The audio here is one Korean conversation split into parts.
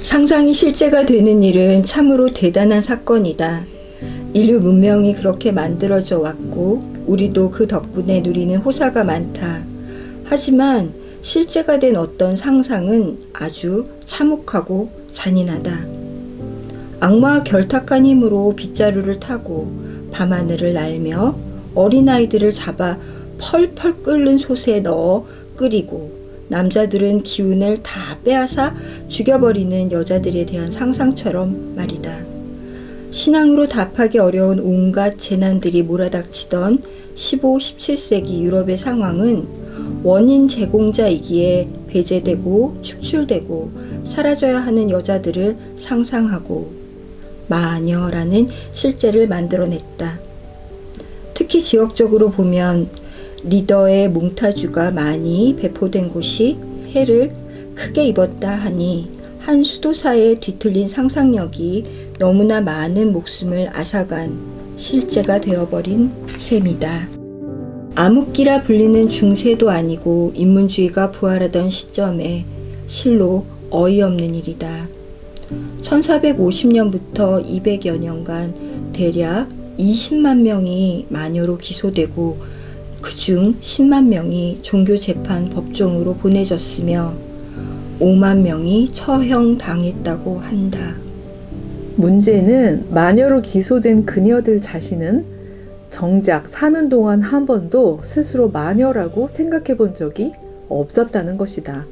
상상이 실제가 되는 일은 참으로 대단한 사건이다. 인류 문명이 그렇게 만들어져 왔고 우리도 그 덕분에 누리는 호사가 많다. 하지만 실제가 된 어떤 상상은 아주 참혹하고 잔인하다. 악마와 결탁한 힘으로 빗자루를 타고 밤하늘을 날며 어린아이들을 잡아 펄펄 끓는 솥에 넣어 끓이고 남자들은 기운을 다 빼앗아 죽여버리는 여자들에 대한 상상처럼 말이다. 신앙으로 답하기 어려운 온갖 재난들이 몰아닥치던 15, 17세기 유럽의 상황은 원인 제공자이기에 배제되고 축출되고 사라져야 하는 여자들을 상상하고 마녀라는 실제를 만들어냈다. 특히 지역적으로 보면 리더의 몽타주가 많이 배포된 곳이 해를 크게 입었다 하니 한 수도사의 뒤틀린 상상력이 너무나 많은 목숨을 앗아간 실제가 되어버린 셈이다. 암흑기라 불리는 중세도 아니고 인문주의가 부활하던 시점에 실로 어이없는 일이다. 1450년부터 200여 년간 대략 20만 명이 마녀로 기소되고 그중 10만 명이 종교재판 법정으로 보내졌으며 5만 명이 처형당했다고 한다. 문제는 마녀로 기소된 그녀들 자신은 정작 사는 동안 한 번도 스스로 마녀라고 생각해 본 적이 없었다는 것이다.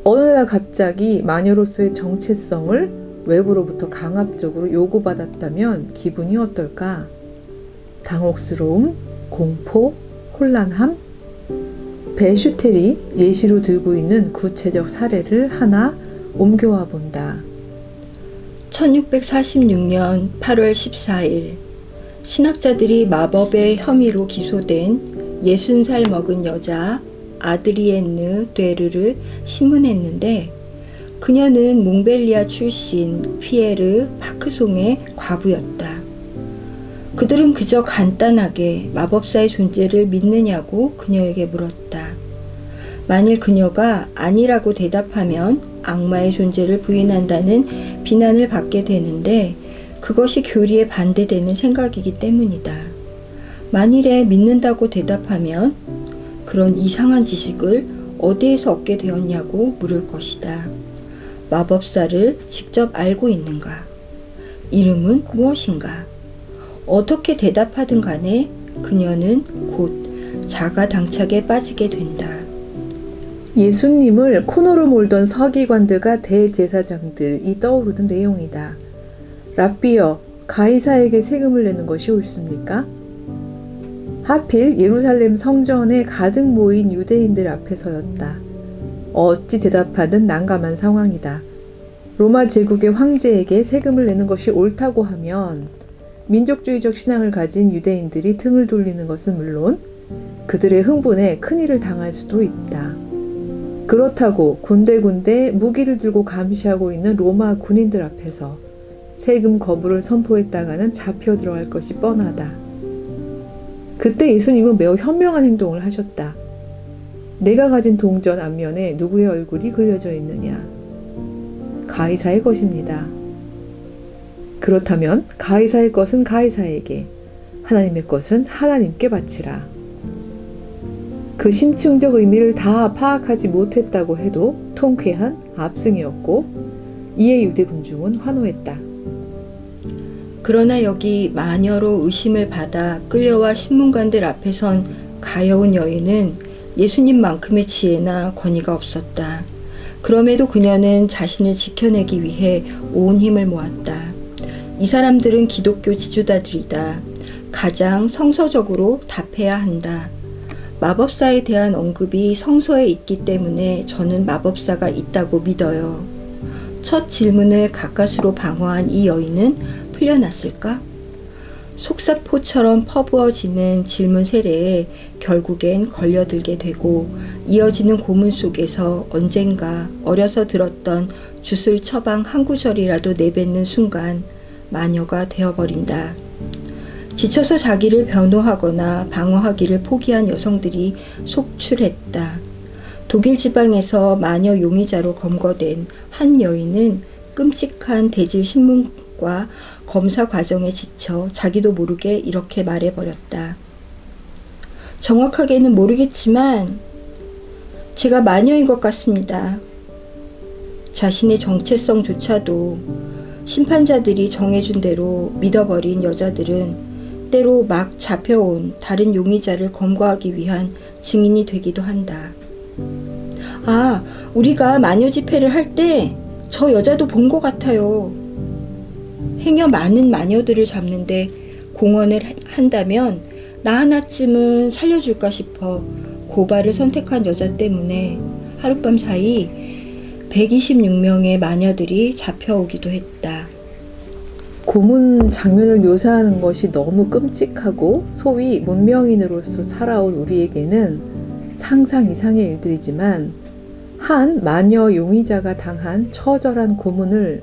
어느 날 갑자기 마녀로서의 정체성을 외부로부터 강압적으로 요구받았다면 기분이 어떨까? 당혹스러움, 공포, 혼란함? 베슈텔이 예시로 들고 있는 구체적 사례를 하나 옮겨와 본다. 1646년 8월 14일 신학자들이 마법의 혐의로 기소된 60살 먹은 여자 아드리엔느 데르를 신문했는데 그녀는 몽벨리아 출신 피에르 파크송의 과부였다. 그들은 그저 간단하게 마법사의 존재를 믿느냐고 그녀에게 물었다. 만일 그녀가 아니라고 대답하면 악마의 존재를 부인한다는 비난을 받게 되는데 그것이 교리에 반대되는 생각이기 때문이다. 만일에 믿는다고 대답하면 그런 이상한 지식을 어디에서 얻게 되었냐고 물을 것이다. 마법사를 직접 알고 있는가? 이름은 무엇인가? 어떻게 대답하든 간에 그녀는 곧 자가당착에 빠지게 된다. 예수님을 코너로 몰던 서기관들과 대제사장들이 떠오르는 내용이다. 랍비여, 가이사에게 세금을 내는 것이 옳습니까? 하필 예루살렘 성전에 가득 모인 유대인들 앞에서였다. 어찌 대답하든 난감한 상황이다. 로마 제국의 황제에게 세금을 내는 것이 옳다고 하면 민족주의적 신앙을 가진 유대인들이 등을 돌리는 것은 물론 그들의 흥분에 큰일을 당할 수도 있다. 그렇다고 군데군데 무기를 들고 감시하고 있는 로마 군인들 앞에서 세금 거부를 선포했다가는 잡혀 들어갈 것이 뻔하다. 그때 예수님은 매우 현명한 행동을 하셨다. 내가 가진 동전 앞면에 누구의 얼굴이 그려져 있느냐? 가이사의 것입니다. 그렇다면 가이사의 것은 가이사에게, 하나님의 것은 하나님께 바치라. 그 심층적 의미를 다 파악하지 못했다고 해도 통쾌한 압승이었고 이에 유대 군중은 환호했다. 그러나 여기 마녀로 의심을 받아 끌려와 신문관들 앞에 선 가여운 여인은 예수님만큼의 지혜나 권위가 없었다. 그럼에도 그녀는 자신을 지켜내기 위해 온 힘을 모았다. 이 사람들은 기독교 지주자들이다. 가장 성서적으로 답해야 한다. 마법사에 대한 언급이 성서에 있기 때문에 저는 마법사가 있다고 믿어요. 첫 질문을 가까스로 방어한 이 여인은 풀려났을까? 속사포처럼 퍼부어지는 질문 세례에 결국엔 걸려들게 되고 이어지는 고문 속에서 언젠가 어려서 들었던 주술 처방 한 구절이라도 내뱉는 순간 마녀가 되어버린다. 지쳐서 자기를 변호하거나 방어하기를 포기한 여성들이 속출했다. 독일 지방에서 마녀 용의자로 검거된 한 여인은 끔찍한 대질 신문과 검사 과정에 지쳐 자기도 모르게 이렇게 말해버렸다. 정확하게는 모르겠지만 제가 마녀인 것 같습니다. 자신의 정체성조차도 심판자들이 정해준 대로 믿어버린 여자들은 때로 막 잡혀온 다른 용의자를 검거하기 위한 증인이 되기도 한다. 아, 우리가 마녀 집회를 할 때 저 여자도 본 것 같아요. 행여 많은 마녀들을 잡는데 공헌을 한다면 나 하나쯤은 살려줄까 싶어 고발을 선택한 여자 때문에 하룻밤 사이 126명의 마녀들이 잡혀오기도 했다. 고문 장면을 묘사하는 것이 너무 끔찍하고 소위 문명인으로서 살아온 우리에게는 상상 이상의 일들이지만 한 마녀 용의자가 당한 처절한 고문을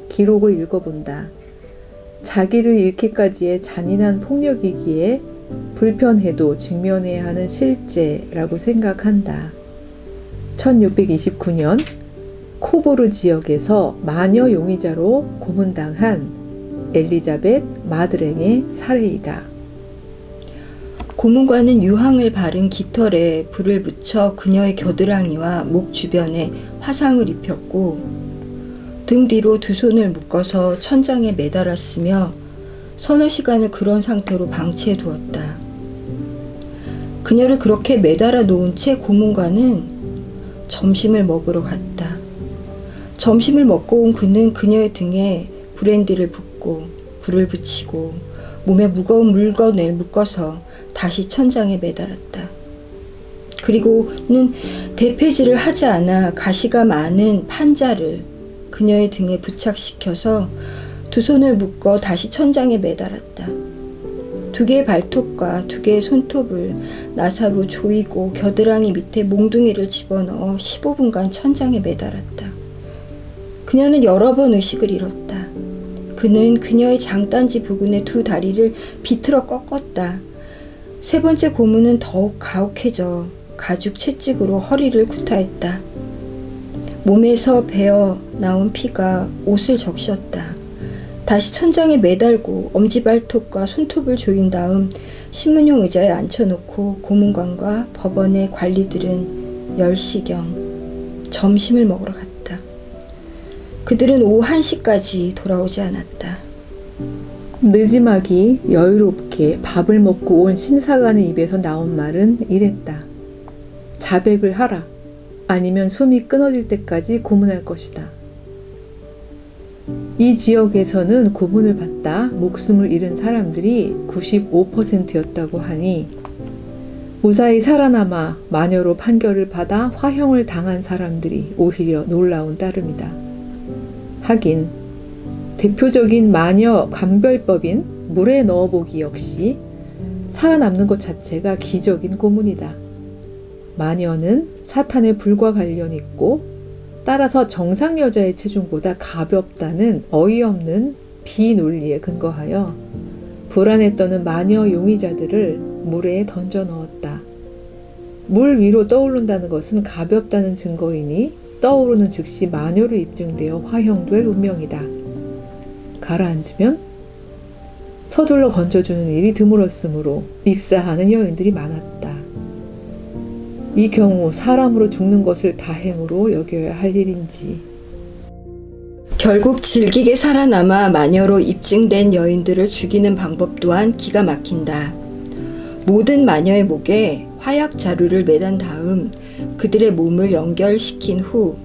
기록을 읽어본다. 자기를 잃기까지의 잔인한 폭력이기에 불편해도 직면해야 하는 실제라고 생각한다. 1629년 코보르 지역에서 마녀 용의자로 고문당한 엘리자벳 마드랭의 사례이다. 고문관은 유황을 바른 깃털에 불을 붙여 그녀의 겨드랑이와 목 주변에 화상을 입혔고 등 뒤로 두 손을 묶어서 천장에 매달았으며 서너 시간을 그런 상태로 방치해 두었다. 그녀를 그렇게 매달아 놓은 채 고문관은 점심을 먹으러 갔다. 점심을 먹고 온 그는 그녀의 등에 브랜디를 붓고 불을 붙이고 몸에 무거운 물건을 묶어서 다시 천장에 매달았다. 그리고는 대패질을 하지 않아 가시가 많은 판자를 그녀의 등에 부착시켜서 두 손을 묶어 다시 천장에 매달았다. 두 개의 발톱과 두 개의 손톱을 나사로 조이고 겨드랑이 밑에 몽둥이를 집어넣어 15분간 천장에 매달았다. 그녀는 여러 번 의식을 잃었다. 그는 그녀의 장단지 부근의 두 다리를 비틀어 꺾었다. 세 번째 고문은 더욱 가혹해져 가죽 채찍으로 허리를 구타했다. 몸에서 배어 나온 피가 옷을 적셨다. 다시 천장에 매달고 엄지발톱과 손톱을 조인 다음 신문용 의자에 앉혀놓고 고문관과 법원의 관리들은 10시경 점심을 먹으러 갔다. 그들은 오후 1시까지 돌아오지 않았다. 느지막이 여유롭게 밥을 먹고 온 심사관의 입에서 나온 말은 이랬다. 자백을 하라. 아니면 숨이 끊어질 때까지 고문할 것이다. 이 지역에서는 고문을 받다 목숨을 잃은 사람들이 95%였다고 하니 무사히 살아남아 마녀로 판결을 받아 화형을 당한 사람들이 오히려 놀라운 따름이다. 하긴 대표적인 마녀 감별법인 물에 넣어보기 역시 살아남는 것 자체가 기적인 고문이다. 마녀는 사탄의 불과 관련이 있고 따라서 정상 여자의 체중보다 가볍다는 어이없는 비논리에 근거하여 불안에 떠는 마녀 용의자들을 물에 던져 넣었다. 물 위로 떠오른다는 것은 가볍다는 증거이니 떠오르는 즉시 마녀로 입증되어 화형될 운명이다. 가라앉으면 서둘러 건져주는 일이 드물었으므로 익사하는 여인들이 많았다. 이 경우 사람으로 죽는 것을 다행으로 여겨야 할 일인지. 결국 질기게 살아남아 마녀로 입증된 여인들을 죽이는 방법 또한 기가 막힌다. 모든 마녀의 목에 화약 자루를 매단 다음 그들의 몸을 연결시킨 후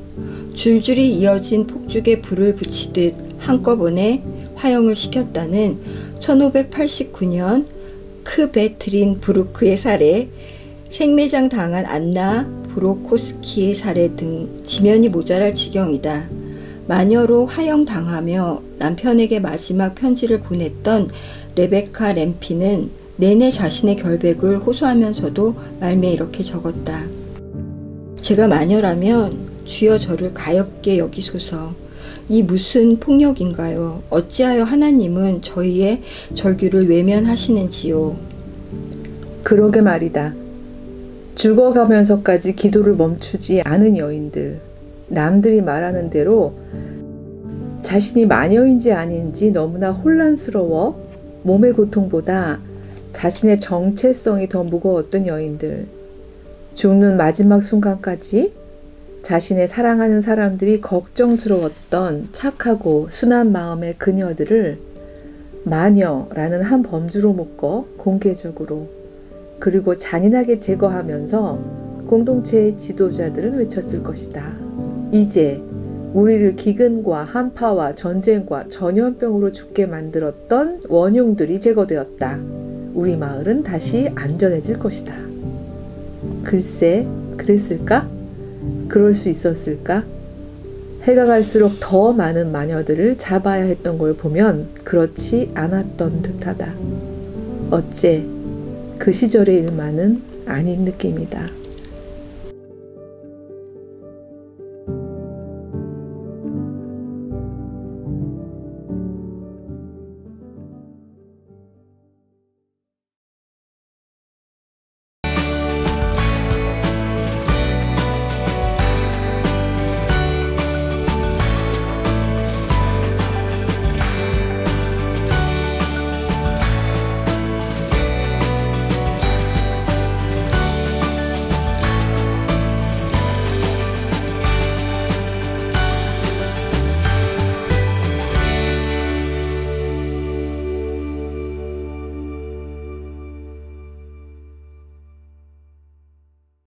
줄줄이 이어진 폭죽에 불을 붙이듯 한꺼번에 화형을 시켰다는 1589년 크베트린 부르크의 사례, 생매장 당한 안나 브로코스키의 사례 등 지면이 모자랄 지경이다. 마녀로 화형당하며 남편에게 마지막 편지를 보냈던 레베카 램피는 내내 자신의 결백을 호소하면서도 말미에 이렇게 적었다. 제가 마녀라면 주여 저를 가엾게 여기소서. 이 무슨 폭력인가요? 어찌하여 하나님은 저희의 절규를 외면하시는지요? 그러게 말이다. 죽어가면서까지 기도를 멈추지 않은 여인들, 남들이 말하는 대로 자신이 마녀인지 아닌지 너무나 혼란스러워 몸의 고통보다 자신의 정체성이 더 무거웠던 여인들, 죽는 마지막 순간까지 자신의 사랑하는 사람들이 걱정스러웠던 착하고 순한 마음의 그녀들을 마녀라는 한 범주로 묶어 공개적으로 그리고 잔인하게 제거하면서 공동체의 지도자들은 외쳤을 것이다. 이제 우리를 기근과 한파와 전쟁과 전염병으로 죽게 만들었던 원흉들이 제거되었다. 우리 마을은 다시 안전해질 것이다. 글쎄, 그랬을까? 그럴 수 있었을까? 해가 갈수록 더 많은 마녀들을 잡아야 했던 걸 보면 그렇지 않았던 듯하다. 어째 그 시절의 일만은 아닌 느낌이다.